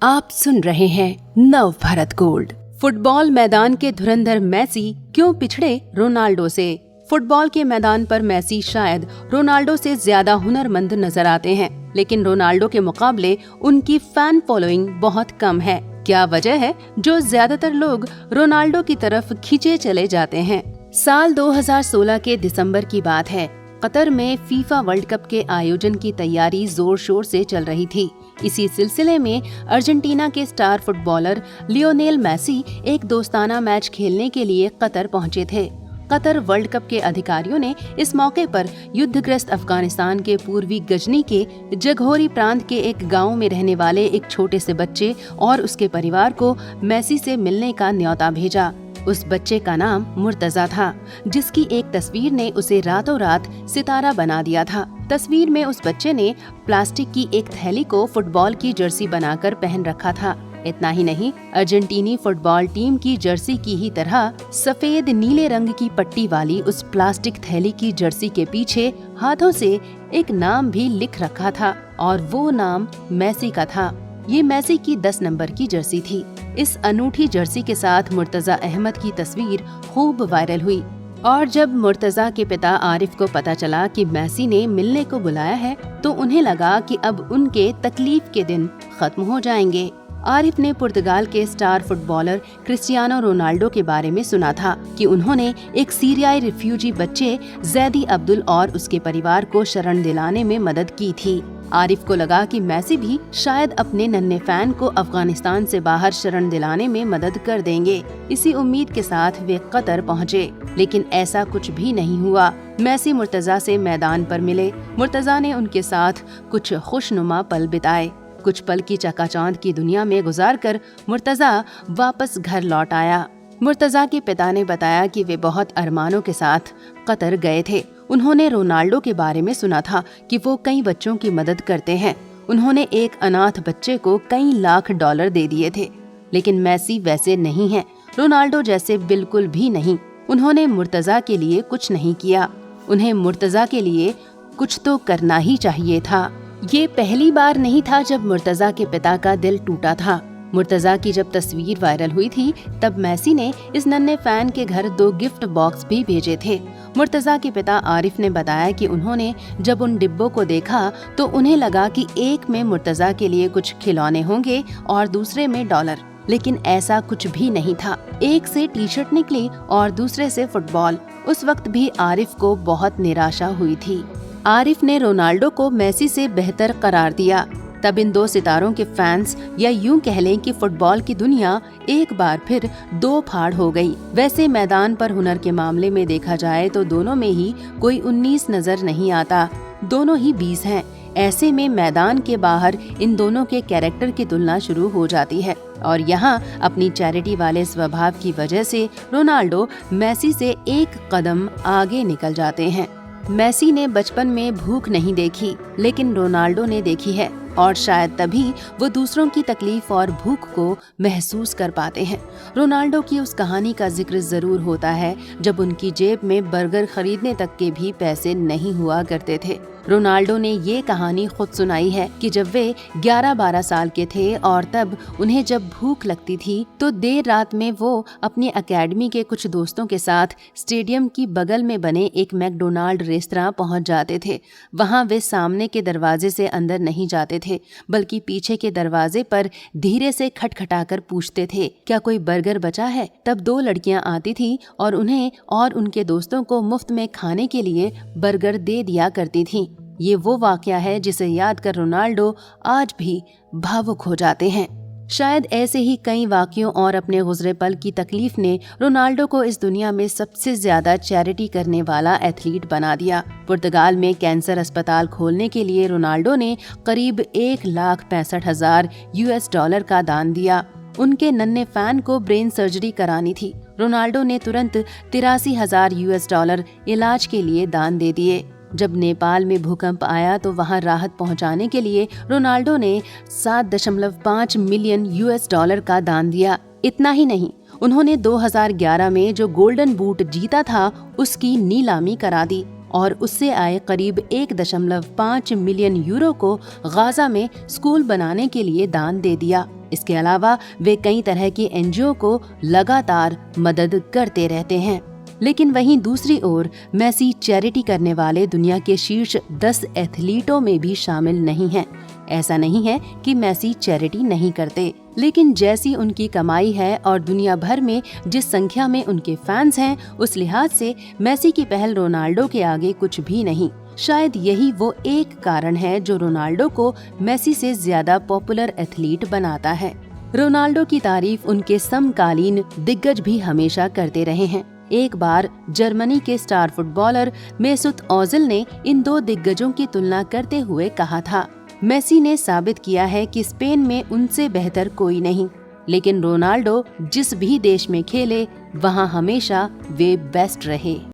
आप सुन रहे हैं नव भारत गोल्ड। फुटबॉल मैदान के धुरंधर मेसी क्यों पिछड़े रोनाल्डो से? फुटबॉल के मैदान पर मेसी शायद रोनाल्डो से ज्यादा हुनरमंद नजर आते हैं, लेकिन रोनाल्डो के मुकाबले उनकी फैन फॉलोइंग बहुत कम है। क्या वजह है जो ज्यादातर लोग रोनाल्डो की तरफ खींचे चले जाते हैं? साल 2016 के दिसंबर की बात है। कतर में फीफा वर्ल्ड कप के आयोजन की तैयारी जोर शोर से चल रही थी। इसी सिलसिले में अर्जेंटीना के स्टार फुटबॉलर लियोनेल मेसी एक दोस्ताना मैच खेलने के लिए कतर पहुंचे थे। कतर वर्ल्ड कप के अधिकारियों ने इस मौके पर युद्धग्रस्त अफगानिस्तान के पूर्वी गजनी के जघोरी प्रांत के एक गांव में रहने वाले एक छोटे से बच्चे और उसके परिवार को मेसी से मिलने का न्योता भेजा। उस बच्चे का नाम मुर्तजा था, जिसकी एक तस्वीर ने उसे रातों रात सितारा बना दिया था। तस्वीर में उस बच्चे ने प्लास्टिक की एक थैली को फुटबॉल की जर्सी बनाकर पहन रखा था। इतना ही नहीं, अर्जेंटीनी फुटबॉल टीम की जर्सी की ही तरह सफेद नीले रंग की पट्टी वाली उस प्लास्टिक थैली की जर्सी के पीछे हाथों से एक नाम भी लिख रखा था, और वो नाम मेसी का था। ये मेसी की 10 नंबर की जर्सी थी। इस अनूठी जर्सी के साथ मुर्तजा अहमद की तस्वीर खूब वायरल हुई, और जब मुर्तजा के पिता आरिफ को पता चला कि मेसी ने मिलने को बुलाया है, तो उन्हें लगा कि अब उनके तकलीफ के दिन खत्म हो जाएंगे। आरिफ ने पुर्तगाल के स्टार फुटबॉलर क्रिस्टियानो रोनाल्डो के बारे में सुना था कि उन्होंने एक सीरियाई रिफ्यूजी बच्चे जैदी अब्दुल और उसके परिवार को शरण दिलाने में मदद की थी। आरिफ को लगा कि मेसी भी शायद अपने नन्हे फैन को अफगानिस्तान से बाहर शरण दिलाने में मदद कर देंगे। इसी उम्मीद के साथ वे कतर पहुँचे, लेकिन ऐसा कुछ भी नहीं हुआ। मेसी मुर्तजा से मैदान पर मिले। मुर्तजा ने उनके साथ कुछ खुशनुमा पल बिताए। कुछ पल की चकाचौंध की दुनिया में गुजारकर मुर्तजा वापस घर लौट आया। मुर्तजा के पिता ने बताया कि वे बहुत अरमानों के साथ कतर गए थे। उन्होंने रोनाल्डो के बारे में सुना था कि वो कई बच्चों की मदद करते हैं। उन्होंने एक अनाथ बच्चे को कई लाख डॉलर दे दिए थे। लेकिन मेसी वैसे नहीं है, रोनाल्डो जैसे बिल्कुल भी नहीं। उन्होंने मुर्तजा के लिए कुछ नहीं किया। उन्हें मुर्तजा के लिए कुछ तो करना ही चाहिए था। ये पहली बार नहीं था जब मुर्तजा के पिता का दिल टूटा था। मुर्तजा की जब तस्वीर वायरल हुई थी, तब मेसी ने इस नन्हे फैन के घर 2 गिफ्ट बॉक्स भी भेजे थे। मुर्तजा के पिता आरिफ ने बताया कि उन्होंने जब उन डिब्बों को देखा तो उन्हें लगा कि एक में मुर्तजा के लिए कुछ खिलौने होंगे और दूसरे में डॉलर, लेकिन ऐसा कुछ भी नहीं था। एक से टी शर्ट निकली और दूसरे से फुटबॉल। उस वक्त भी आरिफ को बहुत निराशा हुई थी। आरिफ ने रोनाल्डो को मेसी से बेहतर करार दिया। तब इन 2 सितारों के फैंस, या यूं कह लें कि फुटबॉल की दुनिया एक बार फिर 2 फाड़ हो गई। वैसे मैदान पर हुनर के मामले में देखा जाए तो दोनों में ही कोई 19 नजर नहीं आता, दोनों ही 20 हैं। ऐसे में मैदान के बाहर इन दोनों के कैरेक्टर की तुलना शुरू हो जाती है, और यहाँ अपनी चैरिटी वाले स्वभाव की वजह से रोनाल्डो मेसी से एक कदम आगे निकल जाते हैं। मेसी ने बचपन में भूख नहीं देखी, लेकिन रोनाल्डो ने देखी है, और शायद तभी वो दूसरों की तकलीफ और भूख को महसूस कर पाते हैं। रोनाल्डो की उस कहानी का जिक्र जरूर होता है जब उनकी जेब में बर्गर खरीदने तक के भी पैसे नहीं हुआ करते थे। रोनाल्डो ने ये कहानी खुद सुनाई है कि जब वे 11-12 साल के थे और तब उन्हें जब भूख लगती थी तो देर रात में वो अपनी एकेडमी के कुछ दोस्तों के साथ स्टेडियम की बगल में बने एक मैकडोनाल्ड रेस्तरां पहुंच जाते थे। वहां वे सामने के दरवाजे से अंदर नहीं जाते थे, बल्कि पीछे के दरवाजे पर धीरे से खटखटाकर पूछते थे, क्या कोई बर्गर बचा है? तब 2 लड़कियां आती थी और उन्हें और उनके दोस्तों को मुफ्त में खाने के लिए बर्गर दे दिया करती थी। ये वो वाकया है जिसे याद कर रोनाल्डो आज भी भावुक हो जाते हैं। शायद ऐसे ही कई वाकयों और अपने गुजरे पल की तकलीफ ने रोनाल्डो को इस दुनिया में सबसे ज्यादा चैरिटी करने वाला एथलीट बना दिया। पुर्तगाल में कैंसर अस्पताल खोलने के लिए रोनाल्डो ने करीब $1,65,000 US का दान दिया। उनके नन्हे फैन को ब्रेन सर्जरी करानी थी। रोनाल्डो ने तुरंत $83,000 US इलाज के लिए दान दे दिए। जब नेपाल में भूकंप आया तो वहां राहत पहुंचाने के लिए रोनाल्डो ने $7.5 मिलियन US का दान दिया। इतना ही नहीं, उन्होंने 2011 में जो गोल्डन बूट जीता था उसकी नीलामी करा दी और उससे आए करीब 1.5 मिलियन यूरो को गाजा में स्कूल बनाने के लिए दान दे दिया। इसके अलावा वे कई तरह की एनजीओ को लगातार मदद करते रहते हैं। लेकिन वहीं दूसरी ओर मेसी चैरिटी करने वाले दुनिया के शीर्ष 10 एथलीटों में भी शामिल नहीं हैं। ऐसा नहीं है कि मेसी चैरिटी नहीं करते, लेकिन जैसी उनकी कमाई है और दुनिया भर में जिस संख्या में उनके फैंस हैं, उस लिहाज से मेसी की पहल रोनाल्डो के आगे कुछ भी नहीं। शायद यही वो एक कारण है जो रोनाल्डो को मेसी से ज्यादा पॉपुलर एथलीट बनाता है। रोनाल्डो की तारीफ उनके समकालीन दिग्गज भी हमेशा करते रहे हैं। एक बार जर्मनी के स्टार फुटबॉलर मेसुत ओजिल ने इन दो दिग्गजों की तुलना करते हुए कहा था, मेसी ने साबित किया है कि स्पेन में उनसे बेहतर कोई नहीं, लेकिन रोनाल्डो जिस भी देश में खेले वहां हमेशा वे बेस्ट रहे।